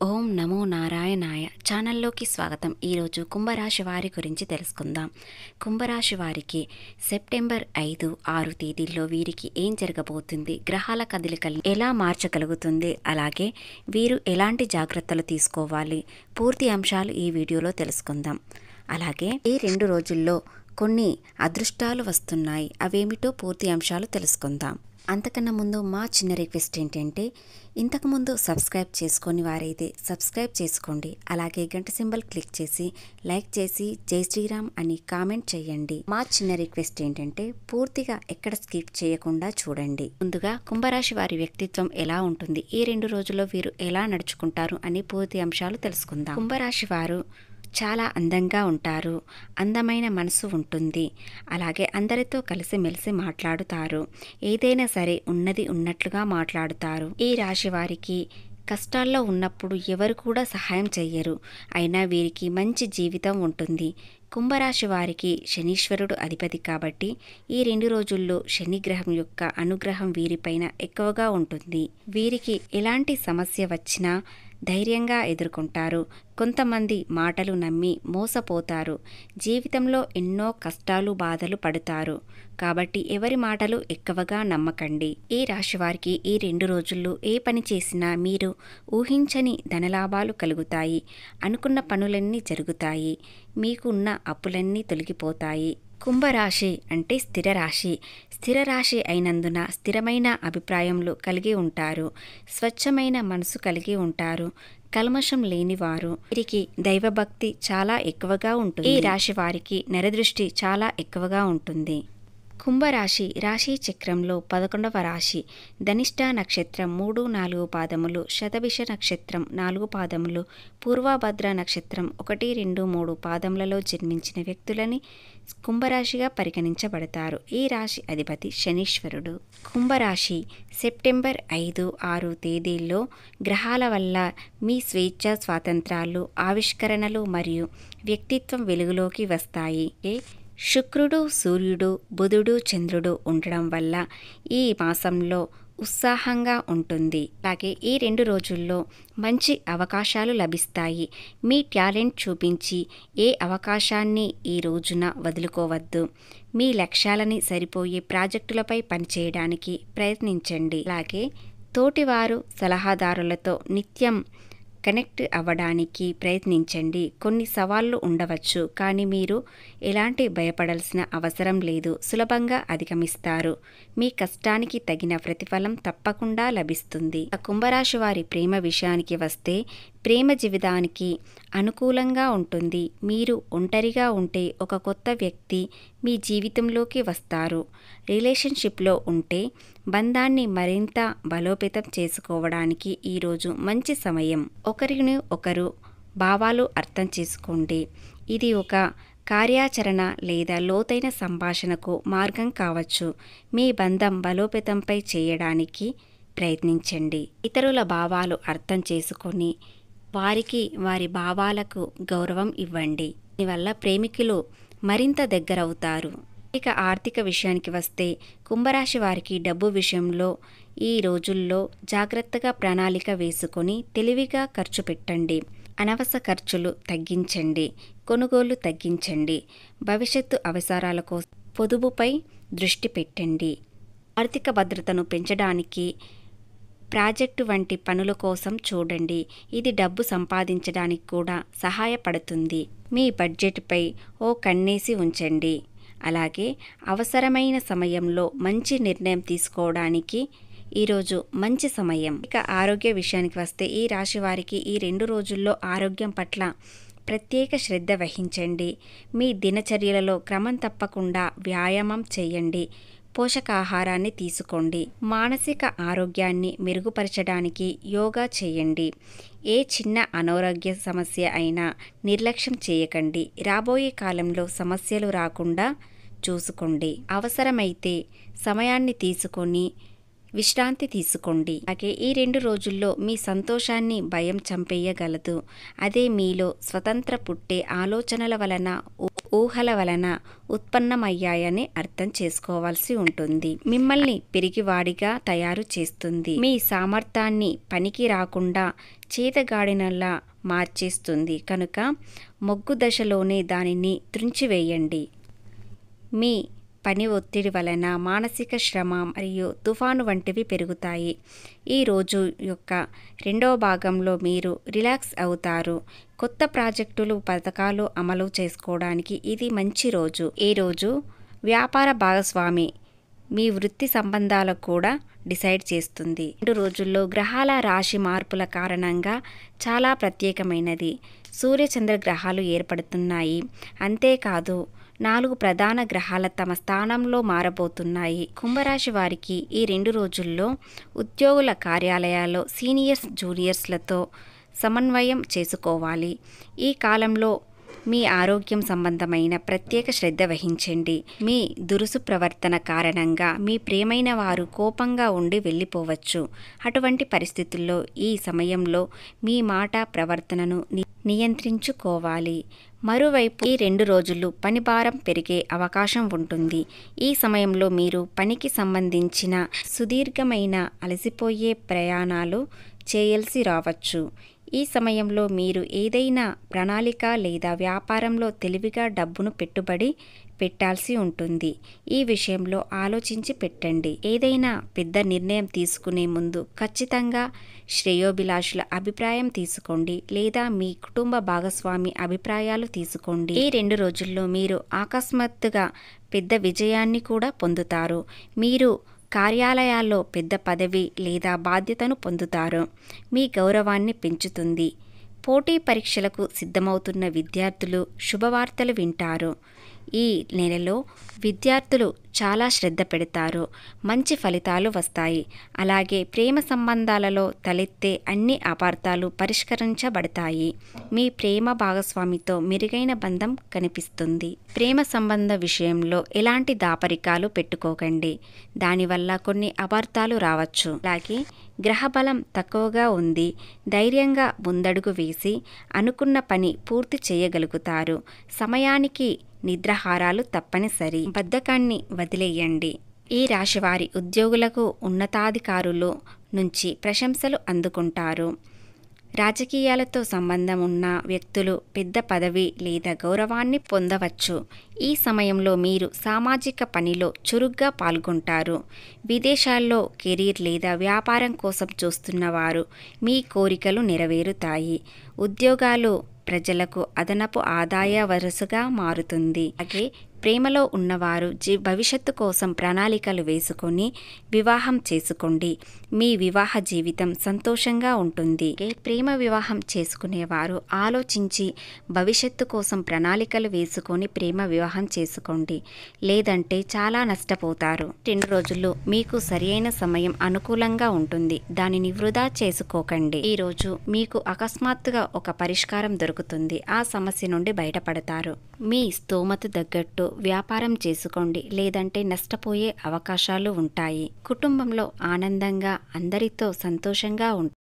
ఓం నమో నారాయణాయ ఛానల్లోకి స్వాగతం. ఈరోజు కుంభరాశి వారి గురించి తెలుసుకుందాం. కుంభరాశి వారికి సెప్టెంబర్ 5, 6 తేదీల్లో వీరికి ఏం జరగబోతుంది, గ్రహాల కదలికలు ఎలా మార్చగలుగుతుంది, అలాగే వీరు ఎలాంటి జాగ్రత్తలు తీసుకోవాలి, పూర్తి అంశాలు ఈ వీడియోలో తెలుసుకుందాం. అలాగే ఈ 2 రోజుల్లో కొన్ని అదృష్టాలు వస్తున్నాయి, అవేమిటో పూర్తి అంశాలు తెలుసుకుందాం. అంతకన్నా ముందు మా చిన్న రిక్వెస్ట్ ఏంటంటే, ఇంతకుముందు సబ్స్క్రైబ్ చేసుకొని వారైతే సబ్స్క్రైబ్ చేసుకోండి. అలాగే గంట సింబల్ క్లిక్ చేసి లైక్ చేసి జై శ్రీరామ్ అని కామెంట్ చేయండి. మా చిన్న రిక్వెస్ట్ ఏంటంటే, పూర్తిగా ఎక్కడ స్కిప్ చేయకుండా చూడండి. ముందుగా కుంభరాశి వారి వ్యక్తిత్వం ఎలా ఉంటుంది, ఈ 2 రోజుల్లో వీరు ఎలా నడుచుకుంటారు అని పూర్తి అంశాలు తెలుసుకుందాం. కుంభరాశి వారు చాలా అందంగా ఉంటారు, అందమైన మనసు ఉంటుంది. అలాగే అందరితో కలిసిమెలిసి మాట్లాడుతారు, ఏదైనా సరే ఉన్నది ఉన్నట్లుగా మాట్లాడుతారు. ఈ రాశి వారికి కష్టాల్లో ఉన్నప్పుడు ఎవరు కూడా సహాయం చెయ్యరు, అయినా వీరికి మంచి జీవితం ఉంటుంది. కుంభరాశి వారికి శనీశ్వరుడు అధిపతి కాబట్టి ఈ 2 రోజుల్లో శని గ్రహం యొక్క అనుగ్రహం వీరిపైన ఎక్కువగా ఉంటుంది. వీరికి ఎలాంటి సమస్య వచ్చినా ధైర్యంగా ఎదుర్కొంటారు. కొంతమంది మాటలు నమ్మి మోసపోతారు. జీవితంలో ఎన్నో కష్టాలు బాధలు పడతారు, కాబట్టి ఎవరి మాటలు ఎక్కువగా నమ్మకండి. ఈ రాశి వారికి ఈ 2 రోజుల్లో ఏ పని చేసినా మీరు ఊహించని ధనలాభాలు కలుగుతాయి. అనుకున్న పనులన్నీ జరుగుతాయి. మీకు ఉన్న అప్పులన్నీ తొలగిపోతాయి. కుంభరాశి అంటే స్థిర రాశి. స్థిర రాశి అయినందున స్థిరమైన అభిప్రాయములు కలిగి ఉంటారు, స్వచ్ఛమైన మనసు కలిగి ఉంటారు, కల్మషం లేనివారు. వీరికి దైవభక్తి చాలా ఎక్కువగా ఉంటుంది. ఈ రాశి వారికి నరదృష్టి చాలా ఎక్కువగా ఉంటుంది. కుంభరాశి రాశి చక్రంలో 11వ రాశి. ధనిష్ట నక్షత్రం 3, 4 పాదములు, శతభిష నక్షత్రం 4 పాదములు, పూర్వభద్ర నక్షత్రం 1, 2, 3 పాదములలో జన్మించిన వ్యక్తులని కుంభరాశిగా పరిగణించబడతారు. ఈ రాశి అధిపతి శనీశ్వరుడు. కుంభరాశి సెప్టెంబర్ 5, 6 తేదీల్లో గ్రహాల వల్ల మీ స్వేచ్ఛ, స్వాతంత్రాలు, ఆవిష్కరణలు మరియు వ్యక్తిత్వం వెలుగులోకి వస్తాయి. శుక్రుడు, సూర్యుడు, బుధుడు, చంద్రుడు ఉండడం వల్ల ఈ మాసంలో ఉత్సాహంగా ఉంటుంది. అలాగే ఈ 2 రోజుల్లో మంచి అవకాశాలు లభిస్తాయి. మీ టాలెంట్ చూపించి ఏ అవకాశాన్ని ఈ రోజున వదులుకోవద్దు. మీ లక్ష్యాలని సరిపోయే ప్రాజెక్టులపై పనిచేయడానికి ప్రయత్నించండి. అలాగే తోటివారు, సలహాదారులతో నిత్యం కనెక్ట్ అవ్వడానికి ప్రయత్నించండి. కొన్ని సవాళ్లు ఉండవచ్చు, కానీ మీరు ఎలాంటి భయపడాల్సిన అవసరం లేదు. సులభంగా అధిగమిస్తారు. మీ కష్టానికి తగిన ప్రతిఫలం తప్పకుండా లభిస్తుంది. కుంభరాశి వారి ప్రేమ విషయానికి వస్తే, ప్రేమ జీవితానికి అనుకూలంగా ఉంటుంది. మీరు ఒంటరిగా ఉంటే ఒక కొత్త వ్యక్తి మీ జీవితంలోకి వస్తారు. రిలేషన్షిప్లో ఉంటే బంధాన్ని మరింత బలోపేతం చేసుకోవడానికి ఈరోజు మంచి సమయం. ఒకరిని ఒకరు భావాలు అర్థం చేసుకోండి. ఇది ఒక కార్యాచరణ లేదా లోతైన సంభాషణకు మార్గం కావచ్చు. మీ బంధం బలోపేతంపై చేయడానికి ప్రయత్నించండి. ఇతరుల భావాలు అర్థం చేసుకొని వారికి వారి భావాలకు గౌరవం ఇవ్వండి. దీనివల్ల ప్రేమికులు మరింత దగ్గరవుతారు. ఇక ఆర్థిక విషయానికి వస్తే, కుంభరాశి వారికి డబ్బు విషయంలో ఈ రోజుల్లో జాగ్రత్తగా ప్రణాళిక వేసుకొని తెలివిగా ఖర్చు పెట్టండి. అనవసర ఖర్చులు తగ్గించండి, కొనుగోలు తగ్గించండి. భవిష్యత్తు అవసరాల కోసం పొదుపుపై దృష్టి పెట్టండి. ఆర్థిక భద్రతను పెంచడానికి ప్రాజెక్టు వంటి పనుల కోసం చూడండి. ఇది డబ్బు సంపాదించడానికి కూడా సహాయపడుతుంది. మీ బడ్జెట్పై ఓ కన్నేసి ఉంచండి. అలాగే అవసరమైన సమయంలో మంచి నిర్ణయం తీసుకోవడానికి ఈరోజు మంచి సమయం. ఇక ఆరోగ్య విషయానికి వస్తే, ఈ రాశి వారికి ఈ 2 రోజుల్లో ఆరోగ్యం పట్ల ప్రత్యేక శ్రద్ధ వహించండి. మీ దినచర్యలలో క్రమం తప్పకుండా వ్యాయామం చేయండి. పోషకాహారాన్ని తీసుకోండి. మానసిక ఆరోగ్యాన్ని మెరుగుపరచడానికి యోగా చేయండి. ఏ చిన్న అనారోగ్య సమస్య అయినా నిర్లక్ష్యం చేయకండి. రాబోయే కాలంలో సమస్యలు రాకుండా చూసుకోండి. అవసరమైతే సమయాన్ని తీసుకొని విశ్రాంతి తీసుకోండి. అలాగే ఈ 2 రోజుల్లో మీ సంతోషాన్ని భయం చంపేయగలదు. అదే మీలో స్వతంత్ర పుట్టే ఆలోచనల వలన, ఊహల వలన ఉత్పన్నమయ్యాయని అర్థం చేసుకోవాల్సి ఉంటుంది. మిమ్మల్ని పిరికివాడిగా తయారు చేస్తుంది. మీ సామర్థ్యాన్ని పనికి రాకుండా చేతగాడినలా మార్చేస్తుంది కనుక మొగ్గు దశలోనే దానిని త్రుంచివేయండి. మీ పని ఒత్తిడి వలన మానసిక శ్రమ మరియు తుఫాను వంటివి పెరుగుతాయి. ఈ రోజు యొక్క రెండవ భాగంలో మీరు రిలాక్స్ అవుతారు. కొత్త ప్రాజెక్టులు పథకాలు అమలు చేసుకోవడానికి ఇది మంచి రోజు. ఈ రోజు వ్యాపార భాగస్వామి మీ వృత్తి సంబంధాలకు కూడా డిసైడ్ చేస్తుంది. 2 రోజుల్లో గ్రహాల రాశి మార్పుల కారణంగా చాలా ప్రత్యేకమైనది. సూర్య చంద్ర గ్రహాలు ఏర్పడుతున్నాయి. అంతేకాదు 4 ప్రధాన గ్రహాల తమ స్థానంలో మారబోతున్నాయి. కుంభరాశి వారికి ఈ 2 రోజుల్లో ఉద్యోగుల కార్యాలయాల్లో సీనియర్స్ జూనియర్స్లతో సమన్వయం చేసుకోవాలి. ఈ కాలంలో మీ ఆరోగ్యం సంబంధమైన ప్రత్యేక శ్రద్ధ వహించండి. మీ దురుసు ప్రవర్తన కారణంగా మీ ప్రియమైన వారు కోపంగా ఉండి వెళ్ళిపోవచ్చు. అటువంటి పరిస్థితుల్లో ఈ సమయంలో మీ మాట ప్రవర్తనను నియంత్రించుకోవాలి. మరోవైపు ఈ 2 రోజులు పని భారం పెరిగే అవకాశం ఉంటుంది. ఈ సమయంలో మీరు పనికి సంబంధించిన సుదీర్ఘమైన అలసిపోయే ప్రయాణాలు చేయాల్సి రావచ్చు. ఈ సమయంలో మీరు ఏదైనా ప్రణాళిక లేదా వ్యాపారంలో తెలివిగా డబ్బును పెట్టుబడి పెట్టాల్సి ఉంటుంది. ఈ విషయంలో ఆలోచించి పెట్టండి. ఏదైనా పెద్ద నిర్ణయం తీసుకునే ముందు ఖచ్చితంగా శ్రేయోభిలాషుల అభిప్రాయం తీసుకోండి లేదా మీ కుటుంబ భాగస్వామి అభిప్రాయాలు తీసుకోండి. ఈ 2 రోజుల్లో మీరు అకస్మాత్తుగా పెద్ద విజయాన్ని కూడా పొందుతారు. మీరు కార్యాలయాల్లో పెద్ద పదవి లేదా బాధ్యతను పొందుతారు. మీ గౌరవాన్ని పెంచుతుంది. పోటీ పరీక్షలకు సిద్ధమవుతున్న విద్యార్థులు శుభవార్తలు వింటారు. ఈ నెలలో విద్యార్థులు చాలా శ్రద్ధ పెడతారు. మంచి ఫలితాలు వస్తాయి. అలాగే ప్రేమ సంబంధాలలో తలెత్తే అన్ని అపార్థాలు పరిష్కరించబడతాయి. మీ ప్రేమ భాగస్వామితో మెరుగైన బంధం కనిపిస్తుంది. ప్రేమ సంబంధ విషయంలో ఎలాంటి దాపరికాలు పెట్టుకోకండి. దానివల్ల కొన్ని అపార్థాలు రావచ్చు. అలాగే గ్రహబలం తక్కువగా ఉంది. ధైర్యంగా ముందడుగు వేసి అనుకున్న పని పూర్తి చేయగలుగుతారు. సమయానికి నిద్రాహారాలు తప్పనిసరి. బద్ధకాన్ని వదిలేయండి. ఈ రాశివారి ఉద్యోగులకు ఉన్నతాధికారుల నుంచి ప్రశంసలు అందుకుంటారు. రాజకీయాలతో సంబంధం ఉన్న వ్యక్తులు పెద్ద పదవి లేదా గౌరవాన్ని పొందవచ్చు. ఈ సమయంలో మీరు సామాజిక పనిలో చురుగ్గా పాల్గొంటారు. విదేశాల్లో కెరీర్ లేదా వ్యాపారం కోసం చూస్తున్నవారు మీ కోరికలు నెరవేరుతాయి. ఉద్యోగాలు ప్రజలకు అదనపు ఆదాయ వనరుగా మారుతుంది. అలాగే ప్రేమలో ఉన్నవారు భవిష్యత్తు కోసం ప్రణాళికలు వేసుకొని వివాహం చేసుకోండి. మీ వివాహ జీవితం సంతోషంగా ఉంటుంది. ప్రేమ వివాహం చేసుకునేవారు ఆలోచించి భవిష్యత్తు కోసం ప్రణాళికలు వేసుకొని ప్రేమ వివాహం చేసుకోండి. లేదంటే చాలా నష్టపోతారు. 2 రోజుల్లో మీకు సరియైన సమయం అనుకూలంగా ఉంటుంది. దానిని వృధా చేసుకోకండి. ఈ రోజు మీకు అకస్మాత్తుగా ఒక పరిష్కారం దొరుకుతుంది. ఆ సమస్య నుండి బయటపడతారు. మీ స్తోమత తగ్గట్టు వ్యాపారం చేసుకోండి. లేదంటే నష్టపోయే అవకాశాలు ఉంటాయి. కుటుంబంలో ఆనందంగా అందరితో సంతోషంగా